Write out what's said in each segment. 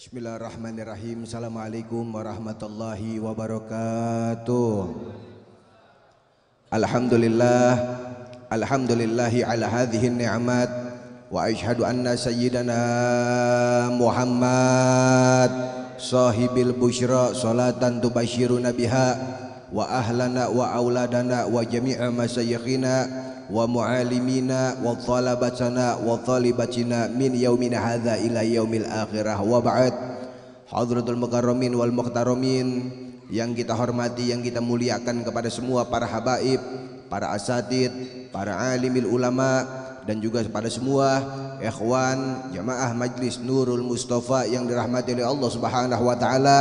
Bismillahirrahmanirrahim. Assalamualaikum warahmatullahi wabarakatuh. Alhamdulillahi ala hadhihi ni'mat wa ashhadu anna sayyidana Muhammad sahibil busyra salatan tubashiruna biha wa ahlana wa auladana wa jami'a masyayikhina wa mu'alimina wa thalabatana wa thalibatina min yaumina hadza ila yaumil akhirah wa ba'd. Hadratul mukarramin wal muhtaramin yang kita hormati, yang kita muliakan, kepada semua para habaib, para asatid, para alimil ulama, dan juga kepada semua ikhwan jamaah Majlis Nurul Mustafa yang dirahmati oleh Allah Subhanahu wa taala.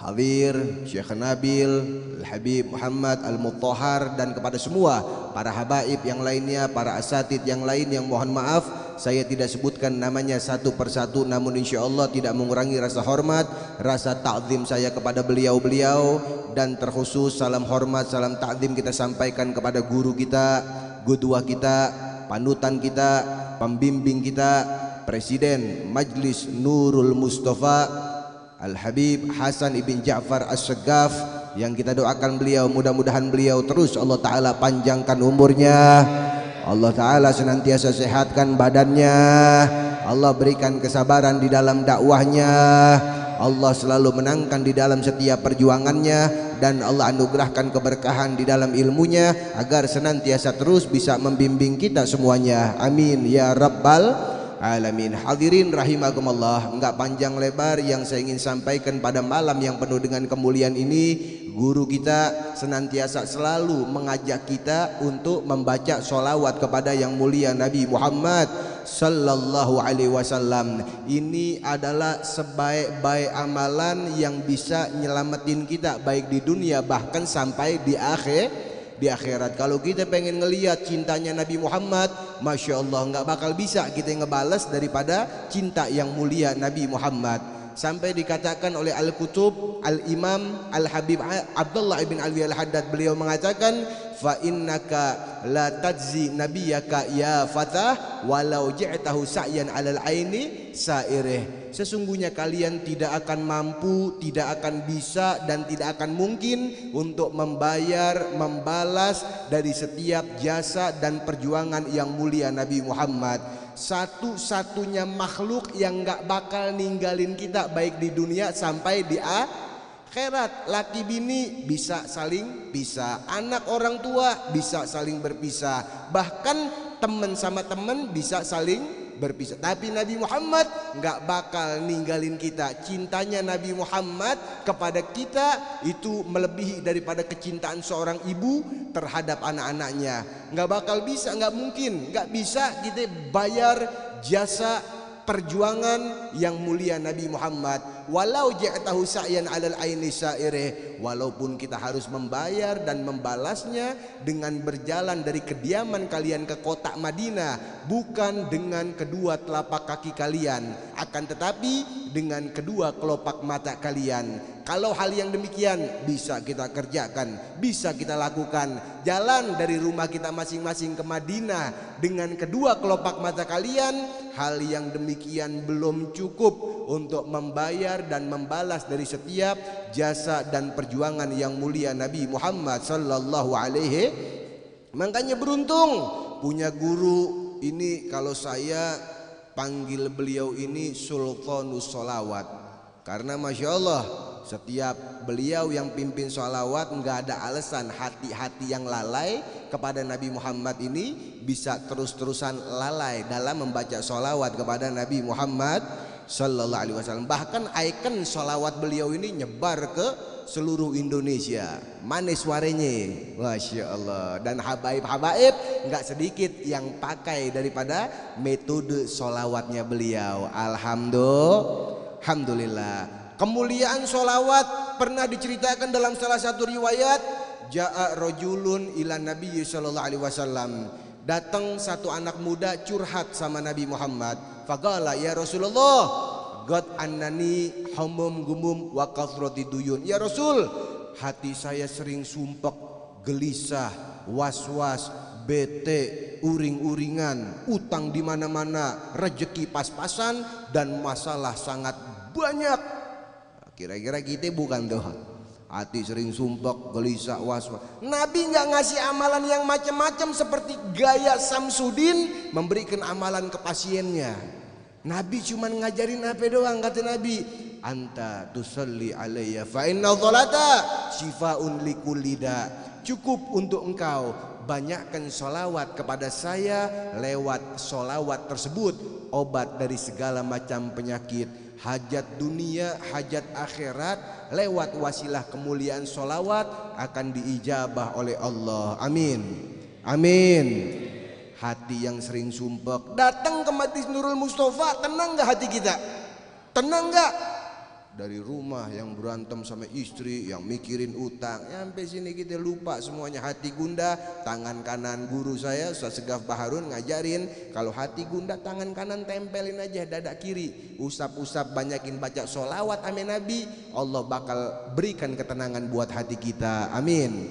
Hadir Syekh Nabil Al-Habib Muhammad Al-Mutahhar, dan kepada semua para habaib yang lainnya, para asatid yang lain yang mohon maaf saya tidak sebutkan namanya satu persatu, namun insya Allah tidak mengurangi rasa hormat, rasa ta'zim saya kepada beliau-beliau, dan terkhusus salam hormat, salam ta'zim kita sampaikan kepada guru kita, qudwah kita, panutan kita, pembimbing kita, Presiden Majlis Nurul Mustafa Al-Habib Hasan ibn Ja'far As-Saggaf, yang kita doakan beliau mudah-mudahan beliau terus Allah Ta'ala panjangkan umurnya, Allah Ta'ala senantiasa sehatkan badannya, Allah berikan kesabaran di dalam dakwahnya, Allah selalu menangkan di dalam setiap perjuangannya, dan Allah anugerahkan keberkahan di dalam ilmunya agar senantiasa terus bisa membimbing kita semuanya, amin ya rabbal alamin. Hadirin rahimakumullah, enggak panjang lebar yang saya ingin sampaikan pada malam yang penuh dengan kemuliaan ini, guru kita senantiasa selalu mengajak kita untuk membaca sholawat kepada yang mulia Nabi Muhammad sallallahu alaihi wasallam. Ini adalah sebaik-baik amalan yang bisa nyelamatin kita baik di dunia bahkan sampai di akhirat. Kalau kita pengen ngelihat cintanya Nabi Muhammad, Masya Allah, nggak bakal bisa kita ngebales daripada cinta yang mulia Nabi Muhammad. Sampai dikatakan oleh Al-Kutub Al-Imam Al-Habib Abdullah ibn Ali Al-Haddad, beliau mengatakan, fa innaka la tajzi nabiyaka ya fatah walau ji'tahu sa'yan alal aini sa'irih. Sesungguhnya kalian tidak akan mampu, tidak akan bisa, dan tidak akan mungkin untuk membalas dari setiap jasa dan perjuangan yang mulia Nabi Muhammad. Satu-satunya makhluk yang gak bakal ninggalin kita baik di dunia sampai di akhirat. Laki bini bisa saling pisah, anak orang tua bisa saling berpisah, bahkan teman sama teman bisa saling berpisah. Tapi Nabi Muhammad nggak bakal ninggalin kita. Cintanya Nabi Muhammad kepada kita itu melebihi daripada kecintaan seorang ibu terhadap anak-anaknya. Nggak bakal bisa, nggak mungkin, nggak bisa kita bayar jasa perjuangan yang mulia Nabi Muhammad. Walau ja'tahu sa'yan 'alal aini sa'irih, walaupun kita harus membayar dan membalasnya dengan berjalan dari kediaman kalian ke kota Madinah, bukan dengan kedua telapak kaki kalian, akan tetapi dengan kedua kelopak mata kalian. Kalau hal yang demikian bisa kita kerjakan, bisa kita lakukan. Jalan dari rumah kita masing-masing ke Madinah dengan kedua kelopak mata kalian, hal yang demikian belum cukup untuk membayar dan membalas dari setiap jasa dan perjuangan yang mulia Nabi Muhammad sallallahu alaihi. Makanya beruntung punya guru ini. Kalau saya panggil beliau ini Sultanus Sholawat, karena Masya Allah setiap beliau yang pimpin sholawat nggak ada alasan hati-hati yang lalai kepada Nabi Muhammad ini bisa terus-terusan lalai dalam membaca sholawat kepada Nabi Muhammad sallallahu alaihi wasallam. Bahkan ikon sholawat beliau ini nyebar ke seluruh Indonesia. Manis suaranya, Masya Allah. Dan habaib-habaib nggak sedikit yang pakai daripada metode sholawatnya beliau. Alhamdulillah. Kemuliaan sholawat pernah diceritakan dalam salah satu riwayat. Ja'a rajulun ila Nabi sallallahu alaihi wasallam. Datang satu anak muda curhat sama Nabi Muhammad. Faqala ya Rasulullah, God annani humum gumum wa kathrati duyun. Ya Rasul, hati saya sering sumpek, gelisah, was-was, bete, uring-uringan, utang di mana-mana, rezeki pas-pasan, dan masalah sangat banyak. Kira-kira kita bukan tuh. Hati sering sumpek, gelisah, was-was. Nabi nggak ngasih amalan yang macam-macam seperti gaya Samsudin memberikan amalan ke pasiennya. Nabi cuma ngajarin apa doang, kata Nabi, anta tusalli alayya fa inna dhalata shifaun likulli da. Cukup untuk engkau banyakkan solawat kepada saya, lewat solawat tersebut obat dari segala macam penyakit, hajat dunia, hajat akhirat. Lewat wasilah kemuliaan solawat akan diijabah oleh Allah. Amin, amin. Hati yang sering sumpek datang ke Majlis Nurul Mustafa, tenang gak hati kita? Tenang gak? Dari rumah yang berantem sama istri, yang mikirin utang, sampai sini kita lupa semuanya. Hati gundah, tangan kanan guru saya Ustaz Segaf Baharun ngajarin, kalau hati gundah tangan kanan tempelin aja dada kiri, usap-usap, banyakin baca sholawat amin Nabi, Allah bakal berikan ketenangan buat hati kita. Amin.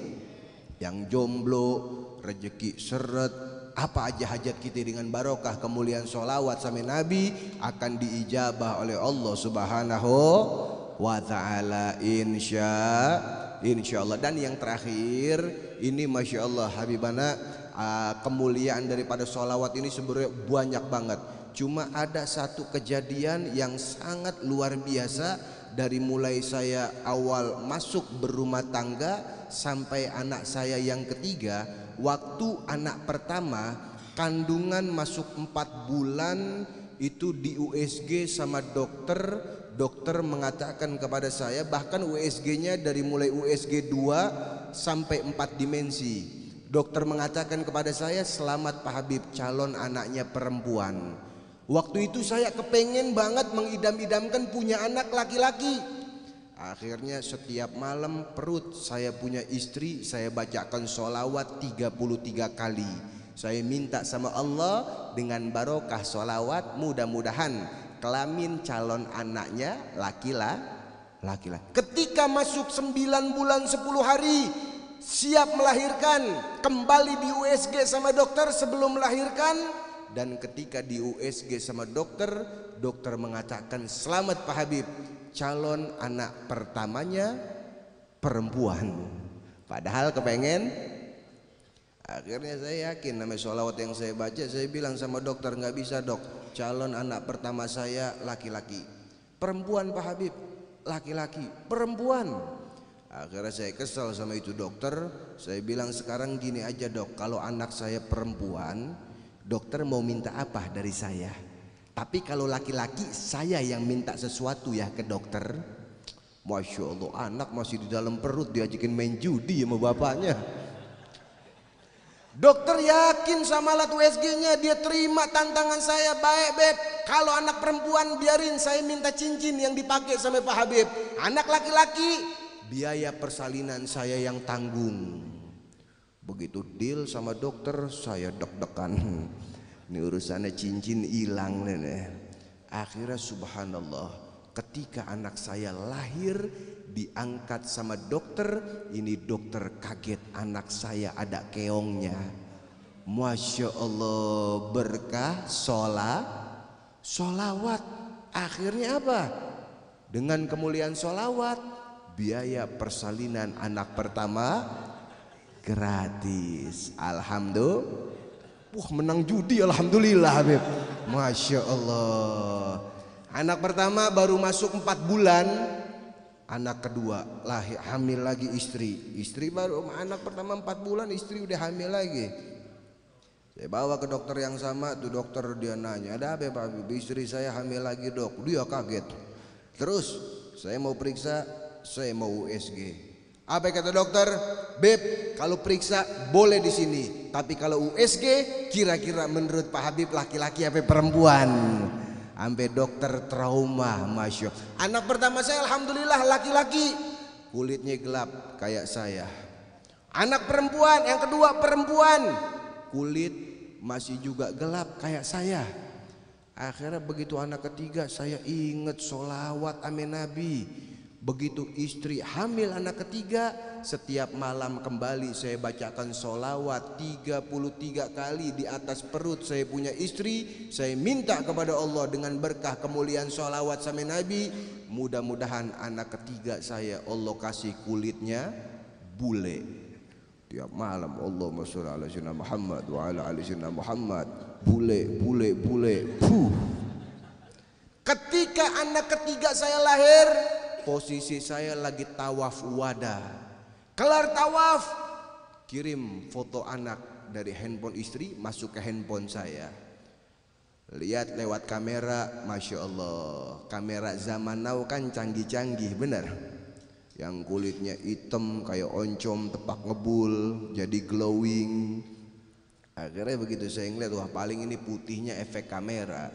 Yang jomblo rezeki seret, apa aja hajat kita dengan barokah kemuliaan sholawat sama Nabi akan diijabah oleh Allah Subhanahu wa ta'ala, insya Allah. Dan yang terakhir ini Masya Allah Habibana, kemuliaan daripada sholawat ini sebenarnya banyak banget. Cuma ada satu kejadian yang sangat luar biasa dari mulai saya awal masuk berumah tangga sampai anak saya yang ketiga. Waktu anak pertama kandungan masuk 4 bulan itu di USG sama dokter. Dokter mengatakan kepada saya, bahkan USG-nya dari mulai USG 2 sampai 4 dimensi. Dokter mengatakan kepada saya, selamat Pak Habib, calon anaknya perempuan. Waktu itu saya kepengen banget mengidam-idamkan punya anak laki-laki. Akhirnya setiap malam perut saya punya istri, saya bacakan sholawat 33 kali. Saya minta sama Allah dengan barokah sholawat, mudah-mudahan kelamin calon anaknya laki-laki. Ketika masuk 9 bulan 10 hari siap melahirkan, kembali di USG sama dokter sebelum melahirkan. Dan ketika di USG sama dokter, dokter mengatakan, selamat Pak Habib, calon anak pertamanya perempuan. Padahal kepengen. Akhirnya saya yakin namanya sholawat yang saya baca, saya bilang sama dokter, nggak bisa dok, calon anak pertama saya laki-laki. Perempuan Pak Habib, laki-laki, perempuan. Akhirnya saya kesal sama itu dokter. Saya bilang, sekarang gini aja dok, kalau anak saya perempuan, dokter mau minta apa dari saya? Tapi kalau laki-laki saya yang minta sesuatu ya ke dokter. Masya Allah, anak masih di dalam perut diajakin main judi sama bapaknya. Dokter yakin sama alat USG-nya, dia terima tantangan saya. Baik beb, kalau anak perempuan biarin saya minta cincin yang dipakai sama Pak Habib. Anak laki-laki biaya persalinan saya yang tanggung. Begitu deal sama dokter, saya deg-degan. Ini urusannya cincin hilang nih. Akhirnya subhanallah, ketika anak saya lahir diangkat sama dokter, ini dokter kaget anak saya ada keongnya. Masya Allah, berkah sholawat. Akhirnya apa? Dengan kemuliaan sholawat, biaya persalinan anak pertama gratis. Alhamdulillah. Wah, menang judi alhamdulillah Habib. Masya Allah. Anak pertama baru masuk 4 bulan, anak kedua lahir, hamil lagi istri. Istri baru, anak pertama 4 bulan, istri udah hamil lagi. Saya bawa ke dokter yang sama, tuh dokter dia nanya, ada apa Pak Habib? Istri saya hamil lagi dok. Dia kaget. Terus saya mau periksa, saya mau USG. Apa kata dokter? Beb, kalau periksa boleh di sini, tapi kalau USG kira-kira menurut Pak Habib laki-laki apa perempuan? Sampai dokter trauma. Masya Allah. Anak pertama saya alhamdulillah laki-laki, kulitnya gelap kayak saya. Anak perempuan yang kedua perempuan, kulit masih juga gelap kayak saya. Akhirnya begitu anak ketiga saya inget sholawat amin Nabi. Begitu istri hamil anak ketiga, setiap malam kembali saya bacakan sholawat 33 kali di atas perut saya punya istri. Saya minta kepada Allah dengan berkah kemuliaan sholawat sama Nabi, mudah-mudahan anak ketiga saya Allah kasih kulitnya bule. Tiap malam Allahumma sholli ala sayyidina Muhammad wa ala ali sayyidina Muhammad, bule. Ketika anak ketiga saya lahir, posisi saya lagi tawaf wada. Kelar tawaf, kirim foto anak dari handphone istri masuk ke handphone saya. Lihat lewat kamera, Masya Allah, kamera zaman now kan canggih-canggih bener. Yang kulitnya hitam kayak oncom tepak ngebul, jadi glowing. Akhirnya begitu saya ngeliat, wah paling ini putihnya efek kamera.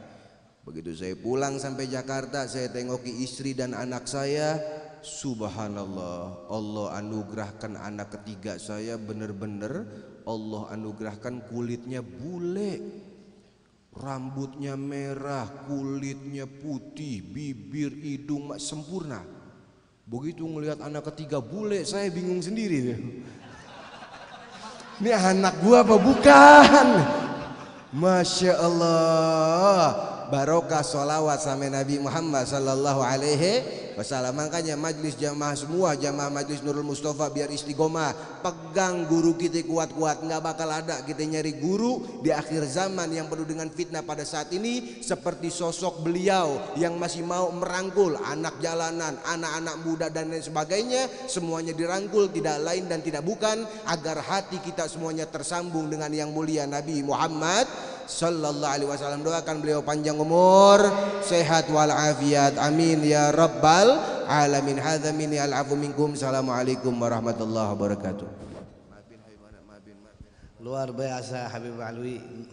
Begitu saya pulang sampai Jakarta, saya tengoki istri dan anak saya. Subhanallah, Allah anugerahkan anak ketiga saya bener-bener Allah anugerahkan kulitnya bule, rambutnya merah, kulitnya putih, bibir hidung sempurna. Begitu ngelihat anak ketiga bule, saya bingung sendiri. Ini anak gua apa bukan? Masya Allah, barokah sholawat sama Nabi Muhammad sallallahu alaihi wasallam. Makanya majlis jamaah semua, jamaah majlis Nurul Mustafa biar istiqomah, pegang guru kita kuat-kuat. Nggak bakal ada kita nyari guru di akhir zaman yang penuh dengan fitnah pada saat ini seperti sosok beliau yang masih mau merangkul anak jalanan, anak-anak muda dan lain sebagainya. Semuanya dirangkul, tidak lain dan tidak bukan agar hati kita semuanya tersambung dengan yang mulia Nabi Muhammad sallallahu alaihi wasallam. Doakan beliau panjang umur, sehat walafiat, amin ya rabbal alamin. Hadza minni al-'afwu minkum. Assalamualaikum warahmatullahi wabarakatuh. Luar biasa Habib Alwi.